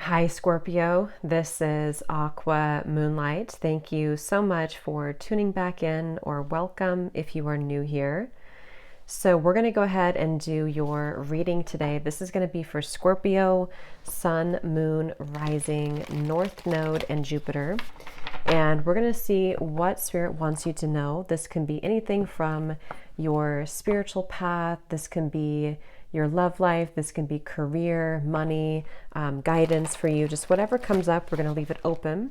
Hi, Scorpio. This is Aqua Moonlight. Thank you so much for tuning back in, or welcome if you are new here. So we're going to go ahead and do your reading today. This is going to be for Scorpio, Sun, Moon, Rising, North Node, and Jupiter. And we're going to see what Spirit wants you to know. This can be anything from your spiritual path. This can be your love life. This can be career, money, guidance for you. Just whatever comes up, we're going to leave it open.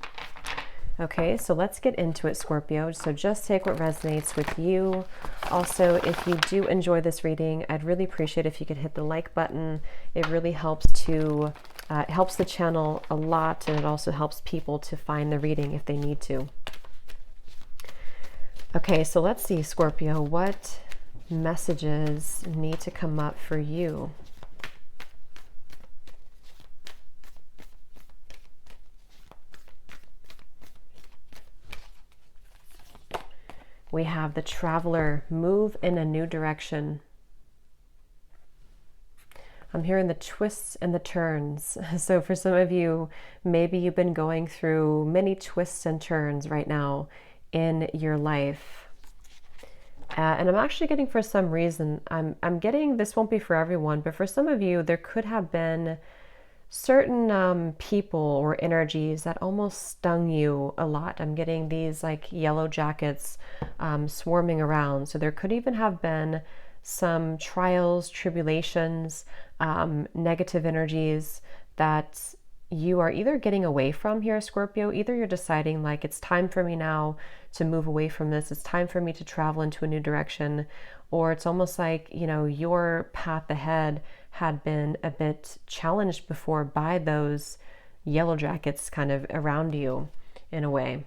Okay, so let's get into it, Scorpio. So just take what resonates with you. Also, if you do enjoy this reading, I'd really appreciate if you could hit the like button. It really helps to it helps the channel a lot, and it also helps people to find the reading if they need to. Okay, so let's see, Scorpio, what messages need to come up for you? We have the Traveler, move in a new direction. I'm hearing the twists and the turns. So for some of you, maybe you've been going through many twists and turns right now in your life. And I'm actually getting, for some reason, I'm getting, this won't be for everyone, but for some of you, there could have been certain people or energies that almost stung you a lot. I'm getting these like yellow jackets swarming around. So there could even have been some trials, tribulations, negative energies that you are either getting away from here, Scorpio. Either you're deciding like, it's time for me now to move away from this. It's time for me to travel into a new direction. Or it's almost like, you know, your path ahead had been a bit challenged before by those yellow jackets kind of around you in a way.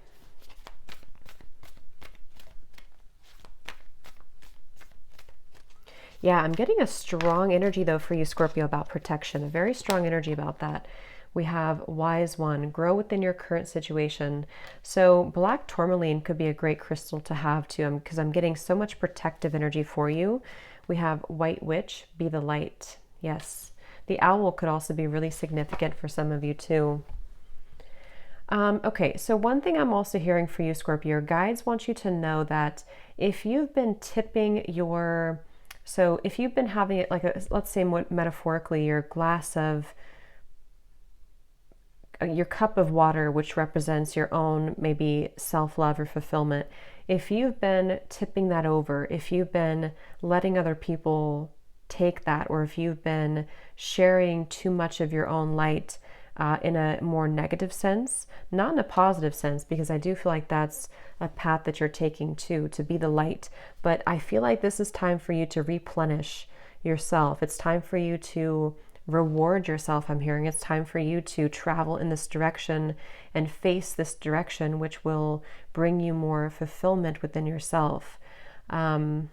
Yeah, I'm getting a strong energy though for you, Scorpio, about protection, a very strong energy about that. We have Wise One, grow within your current situation. So black tourmaline could be a great crystal to have too, because I'm getting so much protective energy for you. We have White Witch, be the light. Yes. The owl could also be really significant for some of you too. Okay, so one thing I'm also hearing for you, Scorpio, your guides want you to know that if you've been tipping your, so if you've been having it like, let's say metaphorically, your glass of, your cup of water, which represents your own maybe self-love or fulfillment, if you've been tipping that over, if you've been letting other people take that, or if you've been sharing too much of your own light in a more negative sense, not in a positive sense, because I do feel like that's a path that you're taking too, to be the light. But I feel like this is time for you to replenish yourself. It's time for you to reward yourself. I'm hearing it's time for you to travel in this direction and face this direction, which will bring you more fulfillment within yourself. I'm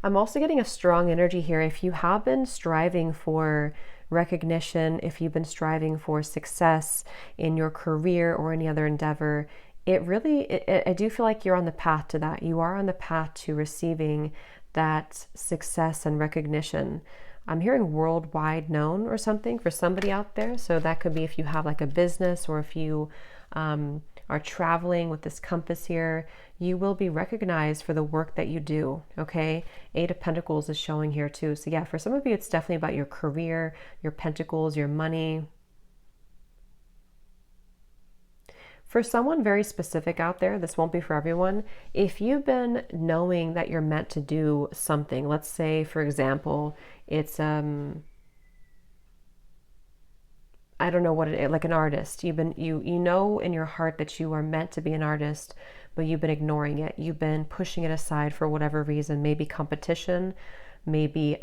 also getting a strong energy here. If you have been striving for recognition, if you've been striving for success in your career or any other endeavor, I do feel like you're on the path to that. You are on the path to receiving that success and recognition. I'm hearing worldwide known or something for somebody out there. So that could be if you have like a business, or if you are traveling with this compass here, you will be recognized for the work that you do. Okay, Eight of Pentacles is showing here too. So yeah, for some of you, it's definitely about your career, your pentacles, your money. For someone very specific out there, this won't be for everyone. If you've been knowing that you're meant to do something, let's say, for example, it's, I don't know what it is, like an artist. You know in your heart that you are meant to be an artist, but you've been ignoring it. You've been pushing it aside for whatever reason, maybe competition, maybe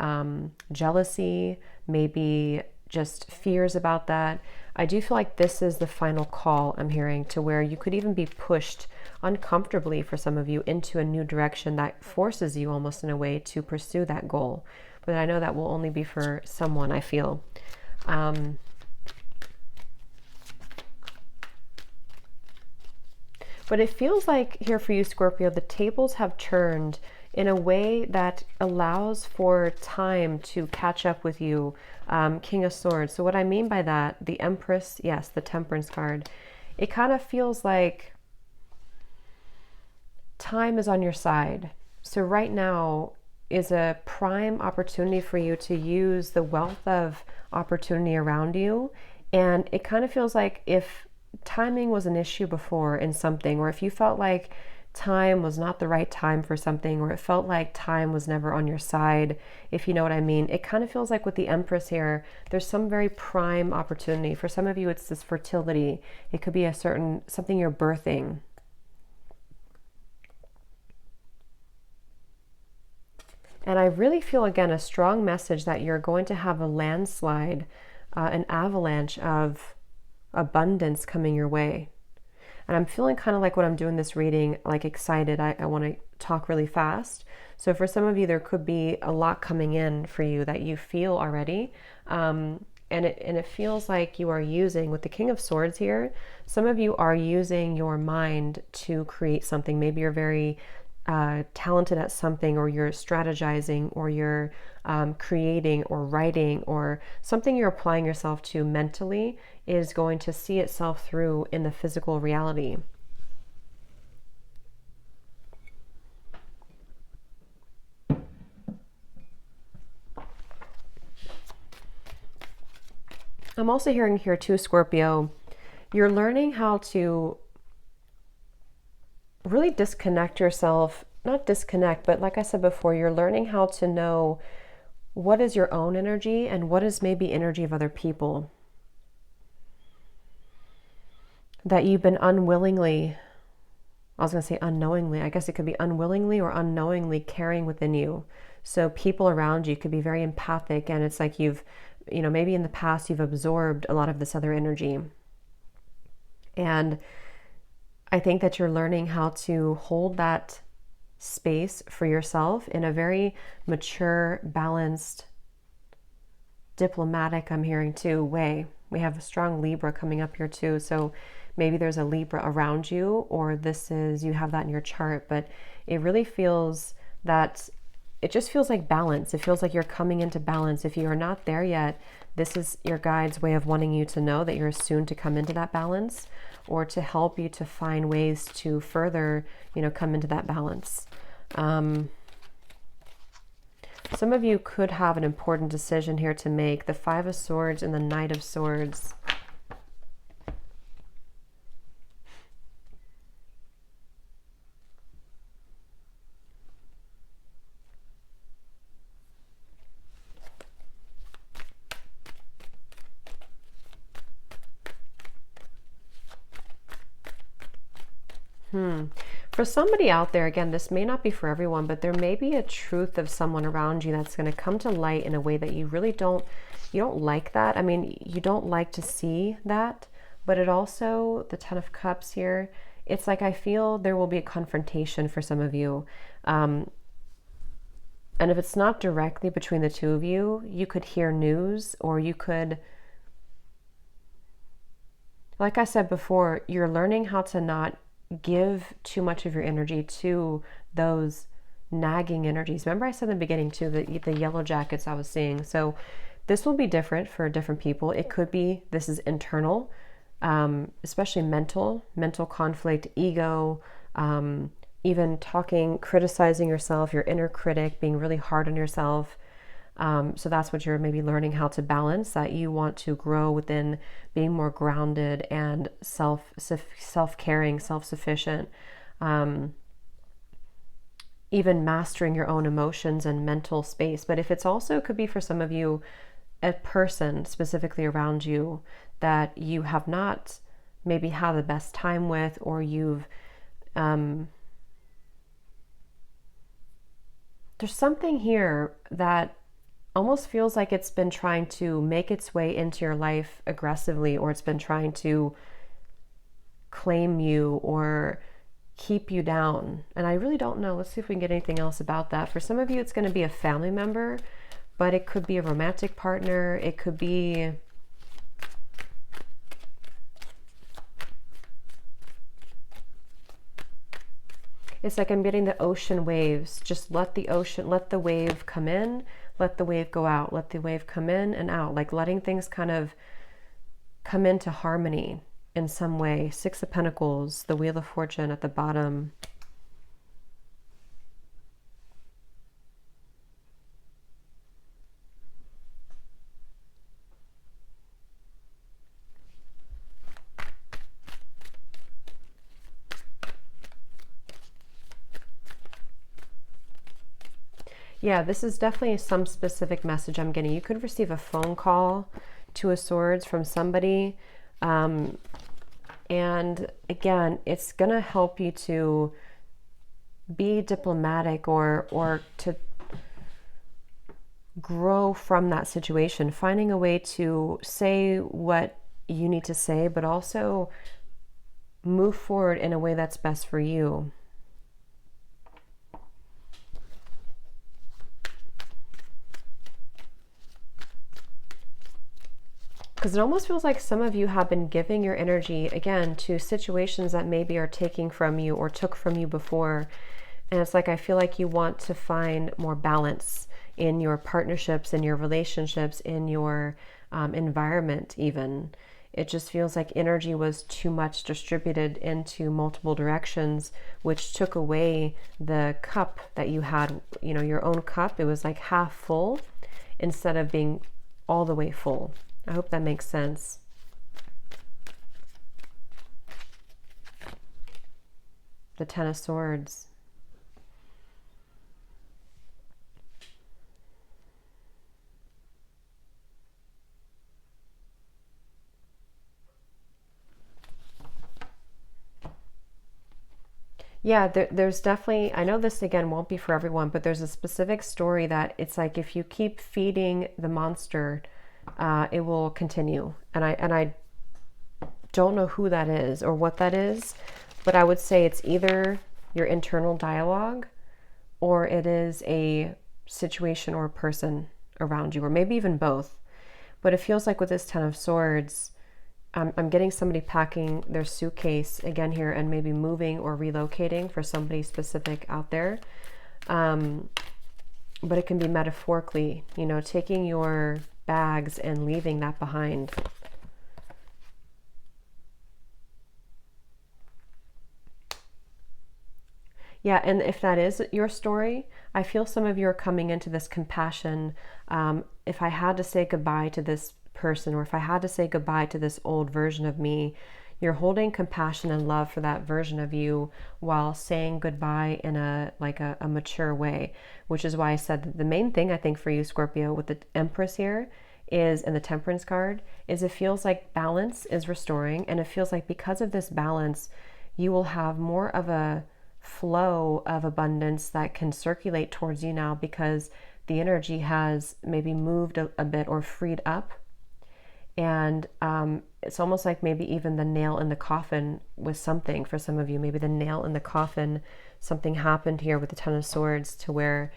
jealousy, maybe just fears about that. I do feel like this is the final call I'm hearing, to where you could even be pushed uncomfortably for some of you into a new direction that forces you almost in a way to pursue that goal. But I know that will only be for someone, I feel. But it feels like here for you, Scorpio, the tables have turned in a way that allows for time to catch up with you. King of Swords. So what I mean by that, the Empress, yes, the Temperance card, it kind of feels like time is on your side. So right now is a prime opportunity for you to use the wealth of opportunity around you. And it kind of feels like if timing was an issue before in something, or if you felt like time was not the right time for something, or it felt like time was never on your side, if you know what I mean, it kind of feels like with the Empress here, there's some very prime opportunity. For some of you, it's this fertility. It could be a certain, something you're birthing. And I really feel, again, a strong message that you're going to have a landslide, an avalanche of abundance coming your way. And I'm feeling kind of like when I'm doing this reading, like excited. I want to talk really fast. So for some of you, there could be a lot coming in for you that you feel already. And it feels like you are using, with the King of Swords here, some of you are using your mind to create something. Maybe you're very talented at something, or you're strategizing, or you're creating or writing, or something you're applying yourself to mentally is going to see itself through in the physical reality. I'm also hearing here too, Scorpio, you're learning how to really disconnect yourself, not disconnect, but like I said before, you're learning how to know what is your own energy and what is maybe energy of other people that you've been unknowingly, I guess it could be unwillingly or unknowingly carrying within you. So people around you could be very empathic, and it's like you've, maybe in the past you've absorbed a lot of this other energy. And I think that you're learning how to hold that space for yourself in a very mature, balanced, diplomatic, I'm hearing too, way. We have a strong Libra coming up here too. So maybe there's a Libra around you, or you have that in your chart, but it really feels that it just feels like balance. It feels like you're coming into balance. If you are not there yet, this is your guide's way of wanting you to know that you're soon to come into that balance, or to help you to find ways to further, come into that balance. Some of you could have an important decision here to make. The Five of Swords and the Knight of Swords. For somebody out there, again, this may not be for everyone, but there may be a truth of someone around you that's going to come to light in a way that you really don't like that. I mean, you don't like to see that, but it also, the Ten of Cups here, it's like I feel there will be a confrontation for some of you. And if it's not directly between the two of you, you could hear news, or you could, like I said before, you're learning how to not give too much of your energy to those nagging energies. Remember I said in the beginning too, the yellow jackets I was seeing. So this will be different for different people. It could be, this is internal, especially mental conflict, ego, even criticizing yourself, your inner critic, being really hard on yourself. So that's what you're maybe learning how to balance, that you want to grow within being more grounded and self-caring, self-sufficient, even mastering your own emotions and mental space. But if it's also, it could be for some of you, a person specifically around you that you have not maybe had the best time with, or you've, there's something here that almost feels like it's been trying to make its way into your life aggressively, or it's been trying to claim you or keep you down. And I really don't know. Let's see if we can get anything else about that. For some of you, it's going to be a family member, but it could be a romantic partner. It could be It's like I'm getting the ocean waves. Just let the wave come in, let the wave go out, let the wave come in and out, like letting things kind of come into harmony in some way. Six of Pentacles, the Wheel of Fortune at the bottom. Yeah, this is definitely some specific message I'm getting. You could receive a phone call, Two of Swords, from somebody. And again, it's going to help you to be diplomatic or to grow from that situation, finding a way to say what you need to say, but also move forward in a way that's best for you. Because it almost feels like some of you have been giving your energy, again, to situations that maybe are taking from you or took from you before. And it's like, I feel like you want to find more balance in your partnerships, in your relationships, in your environment even. It just feels like energy was too much distributed into multiple directions, which took away the cup that you had, you know, your own cup. It was like half full instead of being all the way full. I hope that makes sense. The Ten of Swords. Yeah, there's definitely, I know this again won't be for everyone, but there's a specific story that it's like if you keep feeding the monster, it will continue. And I don't know who that is or what that is, but I would say it's either your internal dialogue or it is a situation or a person around you, or maybe even both. But it feels like with this Ten of Swords, I'm getting somebody packing their suitcase again here and maybe moving or relocating for somebody specific out there. But it can be metaphorically, you know, taking your bags and leaving that behind. Yeah, and if that is your story, I feel some of you are coming into this compassion. If I had to say goodbye to this person, or if I had to say goodbye to this old version of me, you're holding compassion and love for that version of you while saying goodbye in a mature way, which is why I said that the main thing I think for you, Scorpio, with the Empress here is, and the Temperance card, is it feels like balance is restoring, and it feels like because of this balance, you will have more of a flow of abundance that can circulate towards you now because the energy has maybe moved a bit or freed up. And it's almost like maybe even the nail in the coffin was something for some of you. Maybe the nail in the coffin, something happened here with the Ten of Swords to where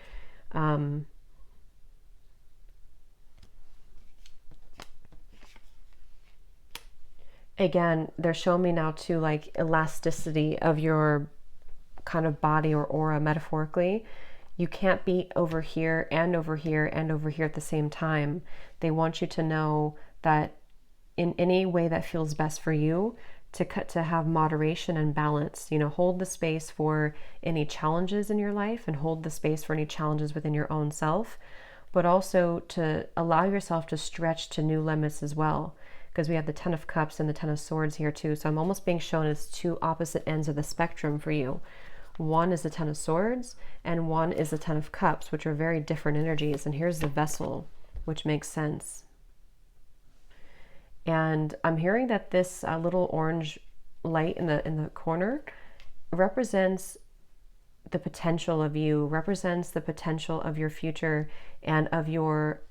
again, they're showing me now too, like elasticity of your kind of body or aura metaphorically. You can't be over here and over here and over here at the same time. They want you to know that in any way that feels best for you, to have moderation and balance. You know, hold the space for any challenges in your life and hold the space for any challenges within your own self, but also to allow yourself to stretch to new limits as well. Because we have the Ten of Cups and the Ten of Swords here too. So I'm almost being shown as two opposite ends of the spectrum for you. One is the Ten of Swords and one is the Ten of Cups, which are very different energies. And here's the Vessel, which makes sense. And I'm hearing that this little orange light in the corner represents the potential of you, represents the potential of your future and of your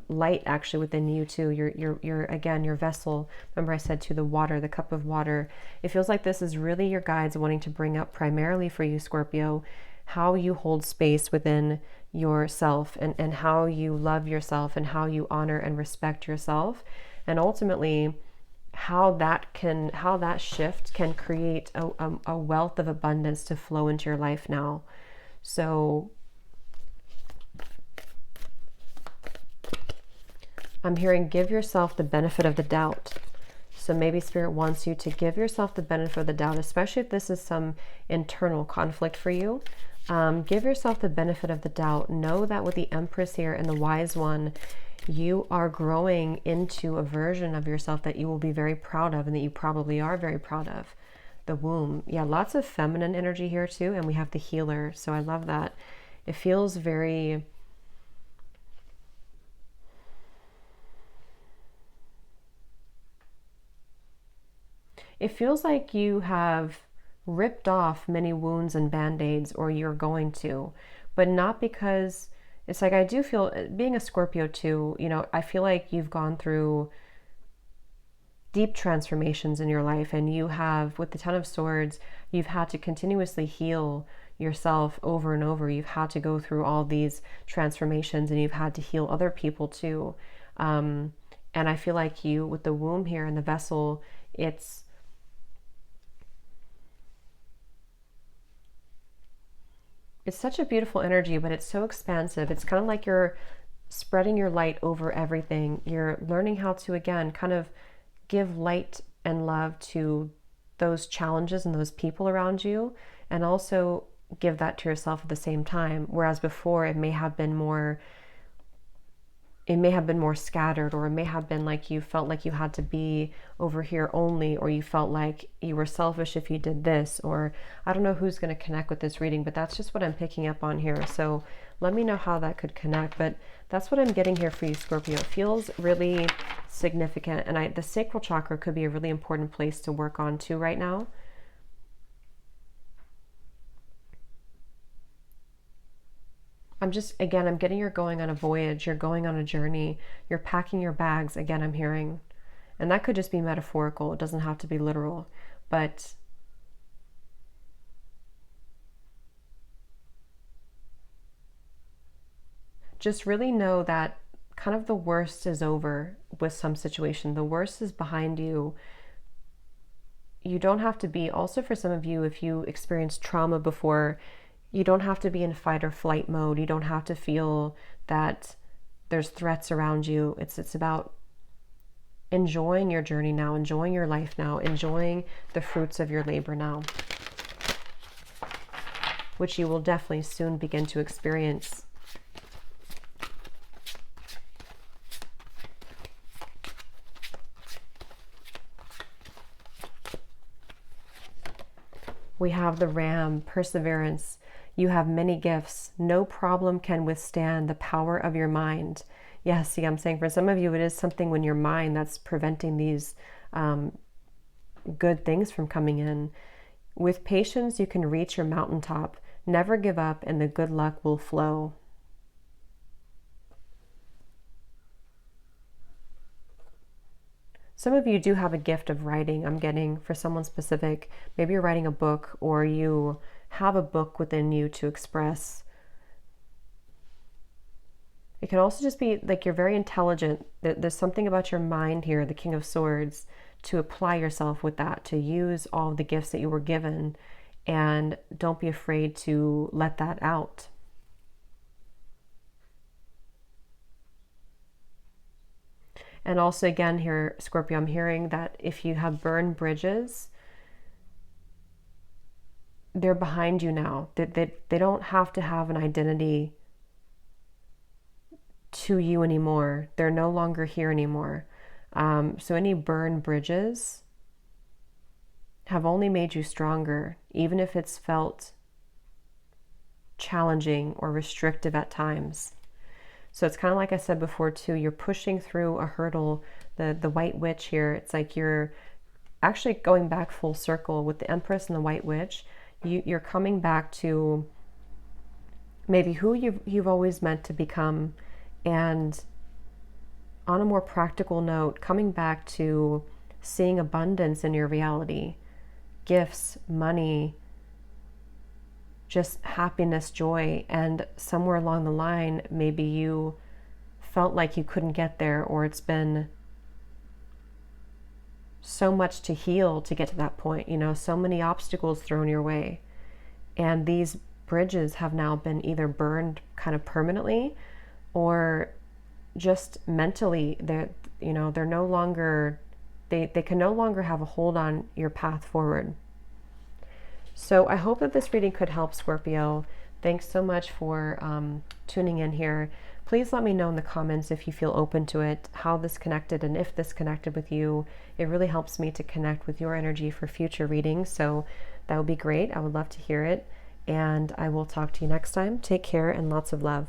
light actually within you too. Your again, your vessel. Remember I said to the water, the cup of water. It feels like this is really your guides wanting to bring up primarily for you, Scorpio, how you hold space within yourself and how you love yourself and how you honor and respect yourself. And ultimately, how that shift can create a wealth of abundance to flow into your life now. So I'm hearing give yourself the benefit of the doubt. So maybe Spirit wants you to give yourself the benefit of the doubt, especially if this is some internal conflict for you. Give yourself the benefit of the doubt. Know that with the Empress here and the Wise One, you are growing into a version of yourself that you will be very proud of and that you probably are very proud of. The womb. Yeah, lots of feminine energy here too. And we have the Healer. So I love that. It feels very... It feels like you have ripped off many wounds and band-aids, or you're going to, but not because... It's like, I do feel, being a Scorpio too, you know, I feel like you've gone through deep transformations in your life, and you have, with the Ten of Swords, you've had to continuously heal yourself over and over. You've had to go through all these transformations, and you've had to heal other people too. And I feel like you, with the womb here and the vessel, it's such a beautiful energy, but it's so expansive. It's kind of like you're spreading your light over everything. You're learning how to, again, kind of give light and love to those challenges and those people around you, and also give that to yourself at the same time. Whereas before it may have been more scattered, or it may have been like you felt like you had to be over here only, or you felt like you were selfish if you did this, or I don't know who's going to connect with this reading, but that's just what I'm picking up on here. So let me know how that could connect, but that's what I'm getting here for you, Scorpio. It feels really significant, and the sacral chakra could be a really important place to work on too right now. I'm getting you're going on a voyage, you're going on a journey, you're packing your bags, again, I'm hearing. And that could just be metaphorical, it doesn't have to be literal, but just really know that kind of the worst is over with some situation. The worst is behind you. You don't have to be, also for some of you, if you experienced trauma before, you don't have to be in fight or flight mode. You don't have to feel that there's threats around you. It's about enjoying your journey now, enjoying your life now, enjoying the fruits of your labor now, which you will definitely soon begin to experience. We have the Ram, perseverance. You have many gifts. No problem can withstand the power of your mind. Yes, see, I'm saying for some of you, it is something in your mind that's preventing these good things from coming in. With patience, you can reach your mountaintop. Never give up, and the good luck will flow. Some of you do have a gift of writing. I'm getting for someone specific. Maybe you're writing a book, or you have a book within you to express. It can also just be like you're very intelligent. There's something about your mind here, the King of Swords, to apply yourself with that, to use all the gifts that you were given, and don't be afraid to let that out. And also, again, here, Scorpio, I'm hearing that if you have burned bridges, they're behind you now. They don't have to have an identity to you anymore. They're no longer here anymore. So any burned bridges have only made you stronger, even if it's felt challenging or restrictive at times. So it's kind of like I said before too, you're pushing through a hurdle. The White Witch here, it's like you're actually going back full circle with the Empress and the White Witch. You're coming back to maybe who you've always meant to become, and on a more practical note, coming back to seeing abundance in your reality, gifts, money, just happiness, joy. And somewhere along the line, maybe you felt like you couldn't get there, or it's been so much to heal to get to that point, you know, so many obstacles thrown your way. And these bridges have now been either burned kind of permanently or just mentally, they're, you know, they're no longer, they can no longer have a hold on your path forward. So I hope that this reading could help, Scorpio. Thanks so much for tuning in here. Please let me know in the comments if you feel open to it, how this connected, and if this connected with you. It really helps me to connect with your energy for future readings. So that would be great. I would love to hear it. And I will talk to you next time. Take care and lots of love.